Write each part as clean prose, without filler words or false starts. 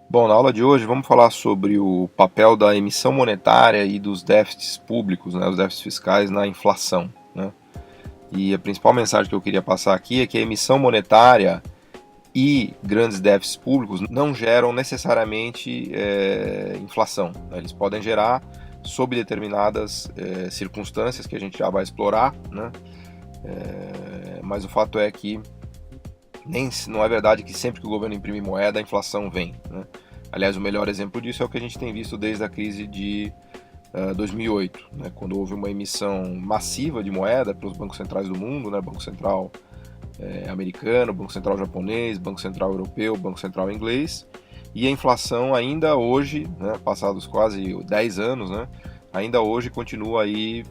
Bom, na aula de hoje vamos falar sobre o papel da emissão monetária e dos déficits públicos, né, os déficits fiscais na inflação, né? E a principal mensagem que eu queria passar aqui é que a emissão monetária e grandes déficits públicos não geram necessariamente inflação, né? Eles podem gerar sob determinadas circunstâncias que a gente já vai explorar, né? Mas o fato é que não é verdade que sempre que o governo imprime moeda a inflação vem, né? Aliás, o melhor exemplo disso é o que a gente tem visto desde a crise de 2008, né, quando houve uma emissão massiva de moeda pelos bancos centrais do mundo, né, Banco Central americano, Banco Central japonês, Banco Central europeu, Banco Central inglês, e a inflação ainda hoje, né, passados quase 10 anos, né, ainda hoje continua aí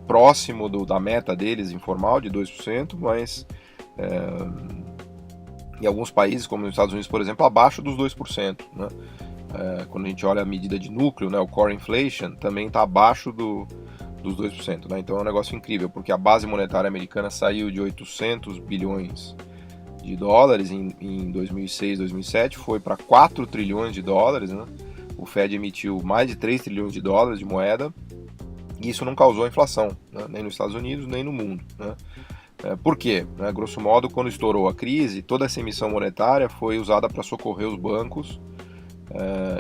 próximo da meta deles informal de 2%, mas em alguns países, como nos Estados Unidos, por exemplo, abaixo dos 2%, né? Quando a gente olha a medida de núcleo, né, o core inflation, também está abaixo dos 2%. Né? Então é um negócio incrível, porque a base monetária americana saiu de 800 bilhões de dólares em 2006, 2007, foi para 4 trilhões de dólares. Né? O Fed emitiu mais de 3 trilhões de dólares de moeda, e isso não causou inflação, né? Nem nos Estados Unidos, nem no mundo. Né? Por quê? Grosso modo, quando estourou a crise, toda essa emissão monetária foi usada para socorrer os bancos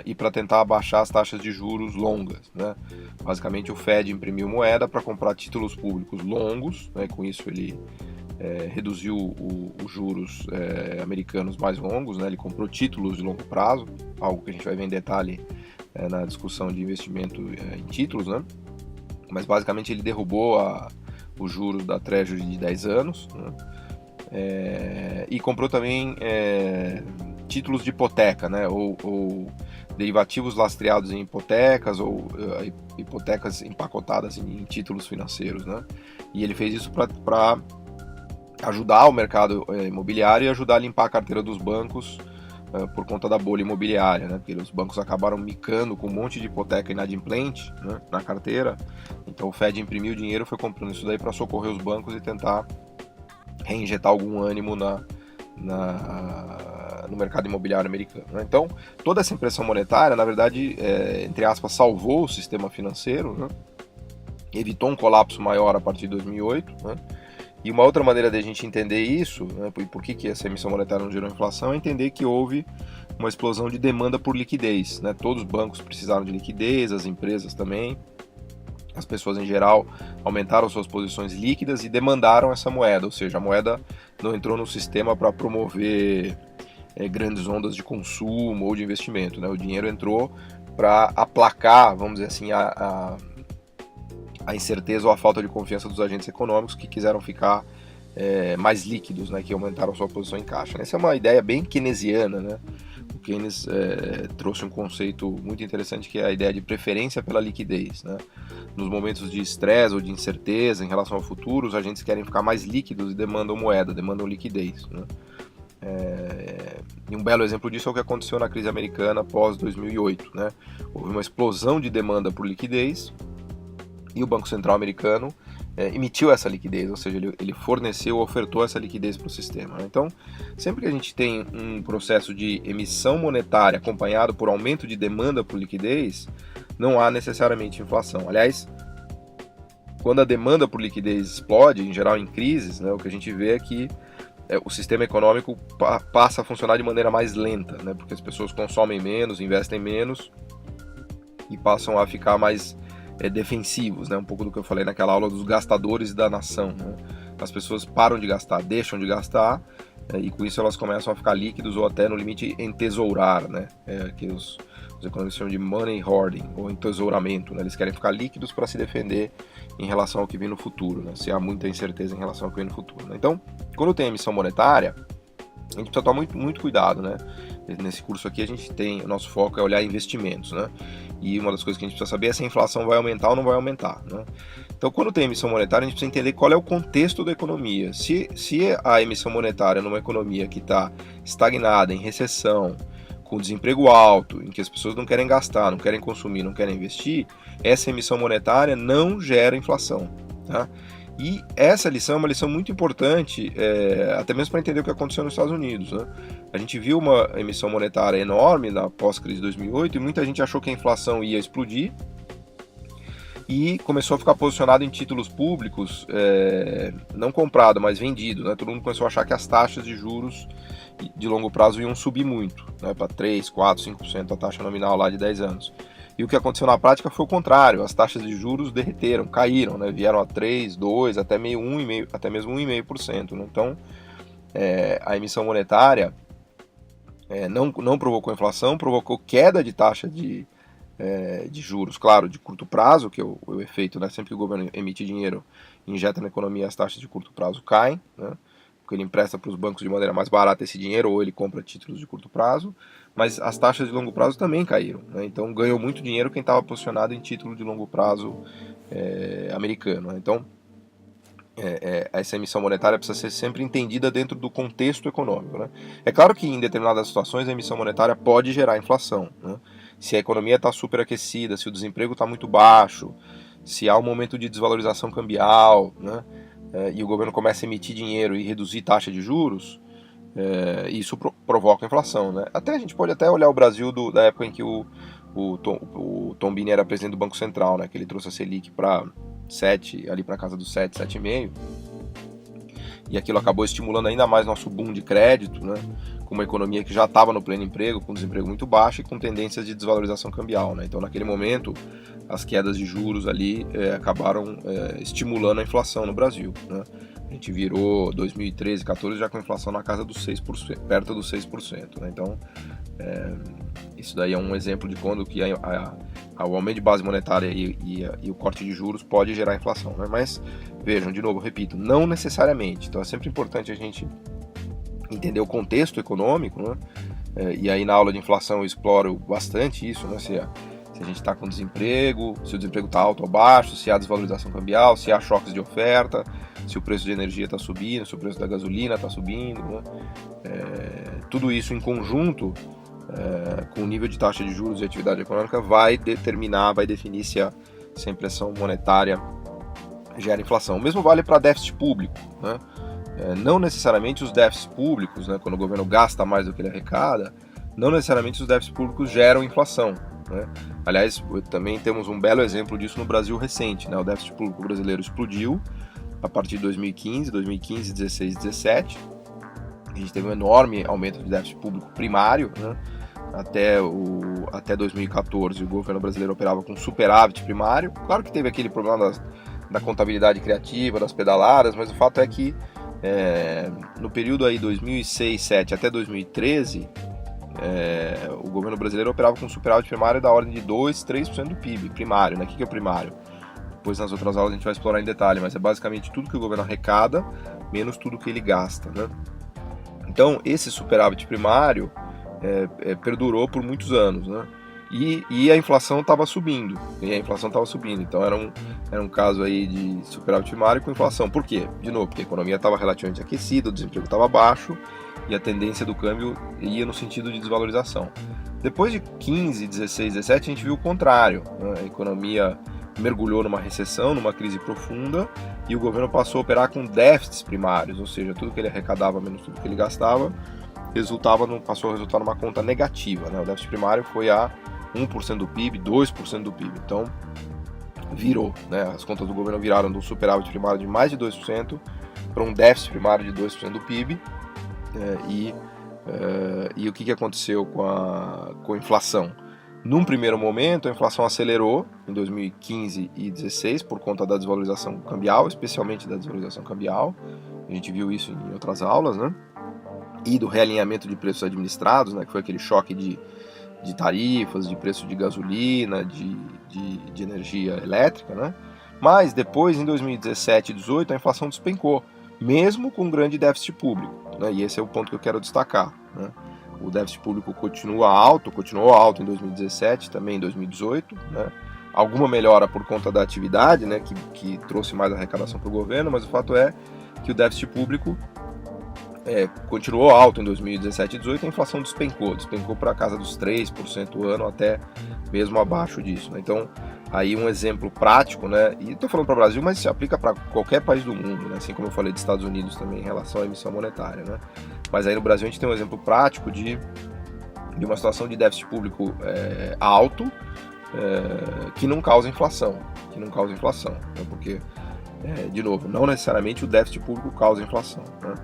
e para tentar abaixar as taxas de juros longas. Né? Basicamente, o Fed imprimiu moeda para comprar títulos públicos longos, né? Com isso ele reduziu os juros americanos mais longos, né? Ele comprou títulos de longo prazo, algo que a gente vai ver em detalhe na discussão de investimento em títulos, né? Mas basicamente ele derrubou os juros da Treasury de 10 anos, né? E comprou também títulos de hipoteca, né? Ou derivativos lastreados em hipotecas ou hipotecas empacotadas em títulos financeiros, né? E ele fez isso para ajudar o mercado imobiliário e ajudar a limpar a carteira dos bancos por conta da bolha imobiliária, né? Porque os bancos acabaram micando com um monte de hipoteca inadimplente, né, na carteira. Então o Fed imprimiu dinheiro e foi comprando isso daí para socorrer os bancos e tentar reinjetar algum ânimo no mercado imobiliário americano. Né? Então, toda essa impressão monetária, na verdade, entre aspas, salvou o sistema financeiro, né? Evitou um colapso maior a partir de 2008. Né? E uma outra maneira de a gente entender isso, né, por que essa emissão monetária não gerou inflação, é entender que houve uma explosão de demanda por liquidez. Né? Todos os bancos precisaram de liquidez, as empresas também. As pessoas em geral aumentaram suas posições líquidas e demandaram essa moeda, ou seja, a moeda não entrou no sistema para promover grandes ondas de consumo ou de investimento. Né? O dinheiro entrou para aplacar, vamos dizer assim, a incerteza ou a falta de confiança dos agentes econômicos que quiseram ficar mais líquidos, né, que aumentaram sua posição em caixa. Essa é uma ideia bem keynesiana, né? O Keynes trouxe um conceito muito interessante que é a ideia de preferência pela liquidez. Né? Nos momentos de estresse ou de incerteza em relação ao futuro, os agentes querem ficar mais líquidos e demandam moeda, demandam liquidez. Né? E um belo exemplo disso é o que aconteceu na crise americana pós 2008. Né? Houve uma explosão de demanda por liquidez e o Banco Central americano emitiu essa liquidez, ou seja, ele forneceu, ofertou essa liquidez para o sistema. Né? Então, sempre que a gente tem um processo de emissão monetária acompanhado por aumento de demanda por liquidez, não há necessariamente inflação. Aliás, quando a demanda por liquidez explode, em geral em crises, né, o que a gente vê é que o sistema econômico passa a funcionar de maneira mais lenta, né, porque as pessoas consomem menos, investem menos e passam a ficar mais defensivos, né? Um pouco do que eu falei naquela aula dos gastadores da nação. Né? As pessoas param de gastar, deixam de gastar, e com isso elas começam a ficar líquidos ou até no limite entesourar, né? Que os economistas chamam de money hoarding, ou entesouramento. Né? Eles querem ficar líquidos para se defender em relação ao que vem no futuro, né? Se há muita incerteza em relação ao que vem no futuro. Né? Então, quando tem emissão monetária, a gente precisa tomar muito, muito cuidado, né? Nesse curso aqui o nosso foco é olhar investimentos, né? E uma das coisas que a gente precisa saber é se a inflação vai aumentar ou não vai aumentar, né? Então, quando tem emissão monetária, a gente precisa entender qual é o contexto da economia. Se a emissão monetária numa economia que está estagnada, em recessão, com desemprego alto, em que as pessoas não querem gastar, não querem consumir, não querem investir, essa emissão monetária não gera inflação, tá? E essa lição é uma lição muito importante, até mesmo para entender o que aconteceu nos Estados Unidos, né? A gente viu uma emissão monetária enorme na pós-crise de 2008 e muita gente achou que a inflação ia explodir e começou a ficar posicionado em títulos públicos, não comprado, mas vendido, né? Todo mundo começou a achar que as taxas de juros de longo prazo iam subir muito, né? Para 3, 4, 5% a taxa nominal lá de 10 anos. E o que aconteceu na prática foi o contrário, as taxas de juros derreteram, caíram, né? Vieram a 3, 2, até meio 1,5%, até mesmo 1,5%. Né? Então, a emissão monetária não provocou inflação, provocou queda de taxa de juros, claro, de curto prazo, que é o efeito, né? Sempre que o governo emite dinheiro, injeta na economia, as taxas de curto prazo caem, né? Porque ele empresta para os bancos de maneira mais barata esse dinheiro, ou ele compra títulos de curto prazo, mas as taxas de longo prazo também caíram, né? Então ganhou muito dinheiro quem estava posicionado em título de longo prazo americano, né? Então essa emissão monetária precisa ser sempre entendida dentro do contexto econômico, né? É claro que em determinadas situações a emissão monetária pode gerar inflação, né? Se a economia está superaquecida, se o desemprego está muito baixo, se há um momento de desvalorização cambial, né? E o governo começa a emitir dinheiro e reduzir taxa de juros, isso provoca inflação, né? A gente pode até olhar o Brasil da época em que o Tombini era presidente do Banco Central, né? Que ele trouxe a Selic para 7, ali para casa dos 7, 7,5, e aquilo acabou estimulando ainda mais nosso boom de crédito, né? Com uma economia que já estava no pleno emprego, com desemprego muito baixo e com tendências de desvalorização cambial, né? Então, naquele momento, as quedas de juros ali acabaram estimulando a inflação no Brasil, né? A gente virou 2013, 2014 já com inflação na casa dos 6%, perto dos 6%, né? Então, isso daí é um exemplo de quando que o aumento de base monetária e o corte de juros pode gerar inflação, né? Mas, vejam, de novo, repito, não necessariamente. Então, é sempre importante a gente entender o contexto econômico, né? E aí na aula de inflação eu exploro bastante isso, né? Se a gente está com desemprego, se o desemprego está alto ou baixo, se há desvalorização cambial, se há choques de oferta, se o preço de energia está subindo, se o preço da gasolina está subindo, né? Tudo isso em conjunto com o nível de taxa de juros e atividade econômica vai definir se a impressão monetária gera inflação. O mesmo vale para déficit público, né? Não necessariamente os déficits públicos, né, quando o governo gasta mais do que ele arrecada, não necessariamente os déficits públicos geram inflação, né? Aliás, também temos um belo exemplo disso no Brasil recente, né? O déficit público brasileiro explodiu a partir de 2015, 16, 17. A gente teve um enorme aumento de déficit público primário, né? Até 2014 o governo brasileiro operava com superávit primário. Claro que teve aquele problema da contabilidade criativa, das pedaladas, mas o fato é que no período aí 2006, 2007 até 2013, o governo brasileiro operava com superávit primário da ordem de 2, 3% do PIB, primário, né? O que é o primário? Depois nas outras aulas a gente vai explorar em detalhe, mas é basicamente tudo que o governo arrecada, menos tudo que ele gasta, né? Então, esse superávit primário perdurou por muitos anos, né? E a inflação estava subindo, então era um caso aí de superávit primário com inflação. Por quê? De novo, porque a economia estava relativamente aquecida, o desemprego estava baixo e a tendência do câmbio ia no sentido de desvalorização. Depois de 15, 16, 17, a gente viu o contrário, né? A economia mergulhou numa recessão, numa crise profunda, e o governo passou a operar com déficits primários, ou seja, tudo que ele arrecadava menos tudo que ele gastava, passou a resultar numa conta negativa, né? O déficit primário foi a 1% do PIB, 2% do PIB. Então, virou, né? As contas do governo viraram de um superávit primário de mais de 2% para um déficit primário de 2% do PIB. E o que aconteceu com a inflação? Num primeiro momento, a inflação acelerou em 2015 e 2016 por conta da desvalorização cambial, especialmente da desvalorização cambial. A gente viu isso em outras aulas, né? E do realinhamento de preços administrados, né? Que foi aquele choque de tarifas, de preço de gasolina, de energia elétrica, né? Mas depois, em 2017 e 2018, a inflação despencou, mesmo com um grande déficit público, né? E esse é o ponto que eu quero destacar, né? O déficit público continuou alto em 2017, também em 2018, né? Alguma melhora por conta da atividade, né? Que trouxe mais arrecadação para o governo, mas o fato é que o déficit público continuou alto em 2017 e 2018, a inflação despencou para a casa dos 3% ao ano, até mesmo abaixo disso, né? Então, aí um exemplo prático, né? E estou falando para o Brasil, mas se aplica para qualquer país do mundo, né? Assim como eu falei dos Estados Unidos também em relação à emissão monetária, né? Mas aí no Brasil a gente tem um exemplo prático de uma situação de déficit público alto, que não causa inflação, né? Porque, de novo, não necessariamente o déficit público causa inflação, né?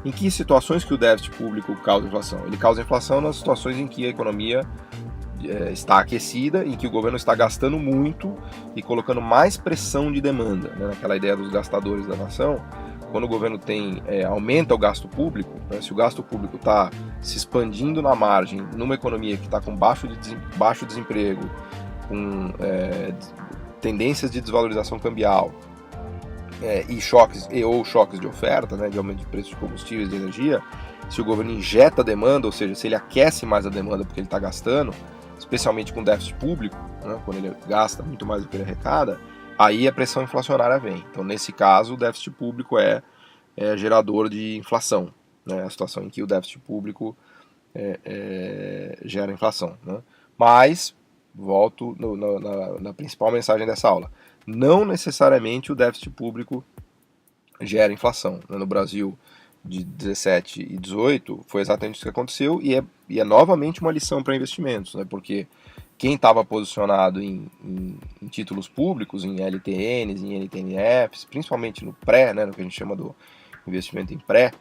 Em que situações que o déficit público causa inflação? Ele causa inflação nas situações em que a economia está aquecida, em que o governo está gastando muito e colocando mais pressão de demanda, né? Naquela ideia dos gastadores da nação. Quando o governo aumenta o gasto público, né? Se o gasto público está se expandindo na margem, numa economia que está com baixo desemprego, com tendências de desvalorização cambial, e choques de oferta, né, de aumento de preços de combustíveis, de energia, se o governo injeta demanda, ou seja, se ele aquece mais a demanda porque ele está gastando, especialmente com déficit público, né, quando ele gasta muito mais do que ele arrecada, aí a pressão inflacionária vem. Então, nesse caso, o déficit público é gerador de inflação, né, a situação em que o déficit público gera inflação, né. Mas, volto na principal mensagem dessa aula, não necessariamente o déficit público gera inflação, né. No Brasil de 17 e 18 foi exatamente isso que aconteceu e é novamente uma lição para investimentos, né, porque quem estava posicionado em títulos públicos, em LTNs, em NTNFs, principalmente no pré, né, no que a gente chama do investimento em pré,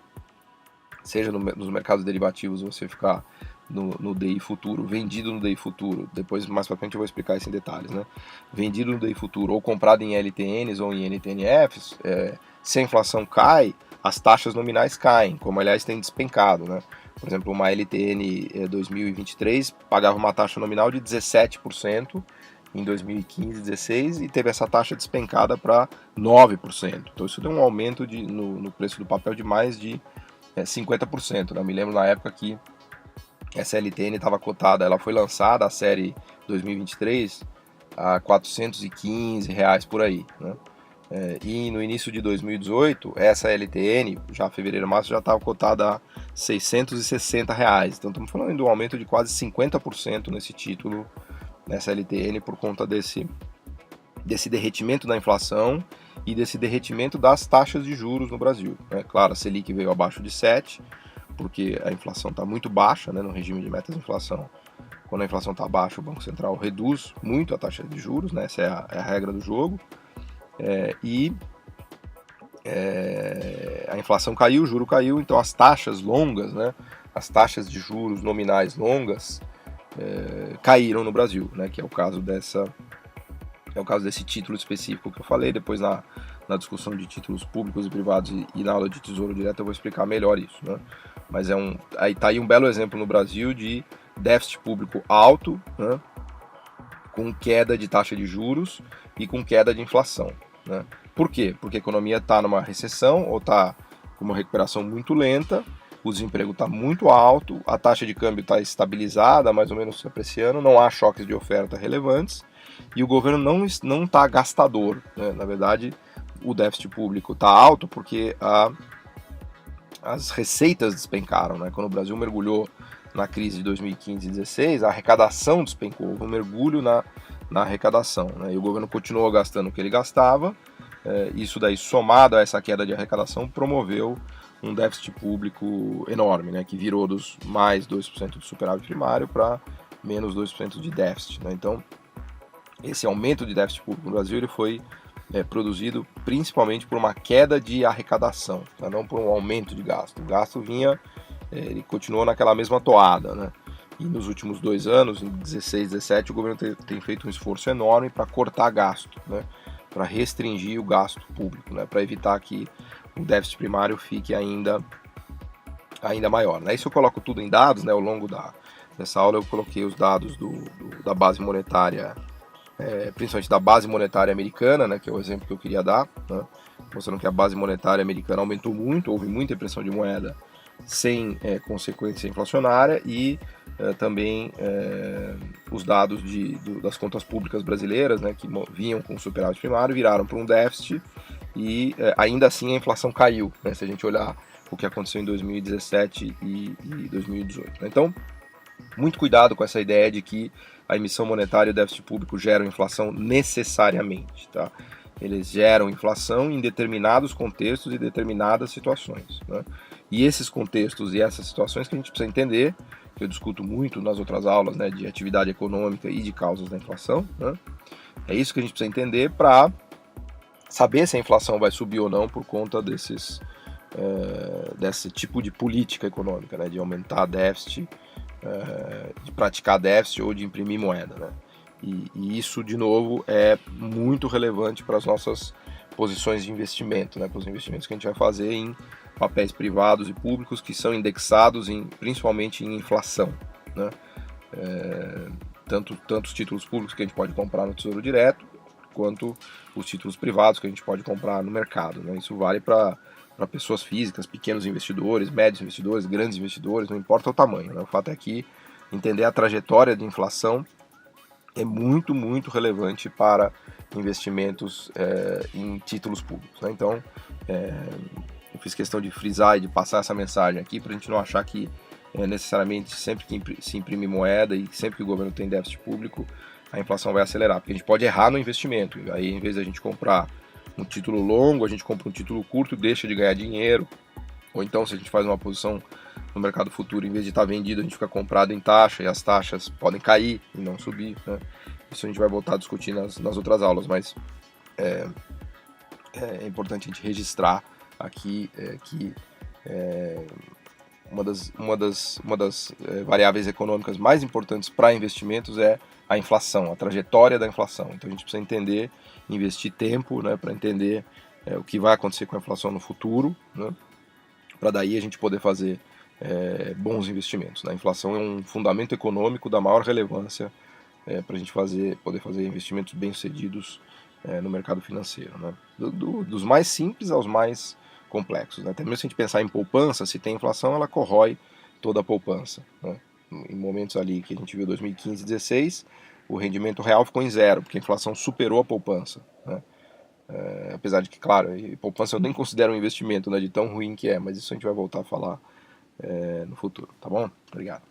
seja nos mercados derivativos você ficar no DI futuro, vendido no DI futuro, depois mais para frente eu vou explicar isso em detalhes, né? Vendido no DI futuro ou comprado em LTNs ou em NTNFs, se a inflação cai, as taxas nominais caem, como aliás tem despencado, né? Por exemplo, uma LTN 2023 pagava uma taxa nominal de 17% em 2015, 16 e teve essa taxa despencada para 9%. Então isso deu um aumento no preço do papel de mais de 50%. Né? Me lembro na época que essa LTN estava cotada, ela foi lançada, a série 2023, a R$415 por aí, né? E no início de 2018, essa LTN, já fevereiro, março, já estava cotada a R$660. Então estamos falando de um aumento de quase 50% nesse título, nessa LTN, por conta desse derretimento da inflação e desse derretimento das taxas de juros no Brasil. Claro, a Selic veio abaixo de 7%, porque a inflação está muito baixa, né, no regime de metas de inflação. Quando a inflação está baixa, o Banco Central reduz muito a taxa de juros, né, essa é a regra do jogo. A inflação caiu, o juro caiu, então as taxas longas, né, as taxas de juros nominais longas caíram no Brasil, né, que é o caso desse título específico que eu falei. Depois na discussão de títulos públicos e privados e na aula de Tesouro Direto eu vou explicar melhor isso, né? Mas aí tá aí um belo exemplo no Brasil de déficit público alto, né, com queda de taxa de juros e com queda de inflação, né? Por quê? Porque a economia está numa recessão ou está com uma recuperação muito lenta, o desemprego está muito alto, a taxa de câmbio está estabilizada, mais ou menos se apreciando, não há choques de oferta relevantes e o governo não está gastador, né? Na verdade, o déficit público está alto porque as receitas despencaram, né? Quando o Brasil mergulhou na crise de 2015 e 2016, a arrecadação despencou, houve um mergulho na arrecadação, né? E o governo continuou gastando o que ele gastava, isso daí somado a essa queda de arrecadação promoveu um déficit público enorme, né? Que virou dos mais 2% de superávit primário para menos 2% de déficit, né? Então, esse aumento de déficit público no Brasil ele foi produzido principalmente por uma queda de arrecadação, tá? Não por um aumento de gasto. O gasto ele continuou naquela mesma toada, né? E nos últimos 2 anos, em 16, 17, o governo tem feito um esforço enorme para cortar gasto, né? Para restringir o gasto público, né? Para evitar que o déficit primário fique ainda maior, né? Isso eu coloco tudo em dados, né? Ao longo dessa aula eu coloquei os dados da base monetária, principalmente da base monetária americana, né, que é o exemplo que eu queria dar, né, mostrando que a base monetária americana aumentou muito, houve muita impressão de moeda sem consequência inflacionária e também os dados das contas públicas brasileiras, né, que vinham com superávit primário, viraram para um déficit e ainda assim a inflação caiu, né, se a gente olhar o que aconteceu em 2017 e 2018. Né. Então, muito cuidado com essa ideia de que a emissão monetária e o déficit público geram inflação necessariamente, tá? Eles geram inflação em determinados contextos e determinadas situações, né? E esses contextos e essas situações que a gente precisa entender, que eu discuto muito nas outras aulas, né, de atividade econômica e de causas da inflação, né? É isso que a gente precisa entender para saber se a inflação vai subir ou não por conta desse tipo de política econômica, né, de aumentar déficit, de praticar déficit ou de imprimir moeda, né? E isso, de novo, é muito relevante para as nossas posições de investimento, né, para os investimentos que a gente vai fazer em papéis privados e públicos que são indexados principalmente em inflação, né? Tanto os títulos públicos que a gente pode comprar no Tesouro Direto, quanto os títulos privados que a gente pode comprar no mercado, né? Isso vale para pessoas físicas, pequenos investidores, médios investidores, grandes investidores, não importa o tamanho, né? O fato é que entender a trajetória de inflação é muito, muito relevante para investimentos em títulos públicos, né? Então, eu fiz questão de frisar e de passar essa mensagem aqui para a gente não achar que necessariamente sempre que se imprime moeda e sempre que o governo tem déficit público, a inflação vai acelerar, porque a gente pode errar no investimento. Aí, em vez de a gente comprar um título longo, a gente compra um título curto, deixa de ganhar dinheiro. Ou então, se a gente faz uma posição no mercado futuro, em vez de estar vendido, a gente fica comprado em taxa e as taxas podem cair e não subir, né? Isso a gente vai voltar a discutir nas outras aulas, mas é importante a gente registrar aqui que uma das variáveis econômicas mais importantes para investimentos é a inflação, a trajetória da inflação. Então a gente precisa entender, investir tempo, né, para entender o que vai acontecer com a inflação no futuro, né, para daí a gente poder fazer bons investimentos, né? A inflação é um fundamento econômico da maior relevância para a gente poder fazer investimentos bem-sucedidos no mercado financeiro, né? Dos mais simples aos mais complexos, né? Até mesmo se a gente pensar em poupança, se tem inflação, ela corrói toda a poupança, né? Em momentos ali que a gente viu 2015 e 2016, o rendimento real ficou em zero, porque a inflação superou a poupança, né? Apesar de que, claro, poupança eu nem considero um investimento, né, de tão ruim que é, mas isso a gente vai voltar a falar no futuro, tá bom? Obrigado.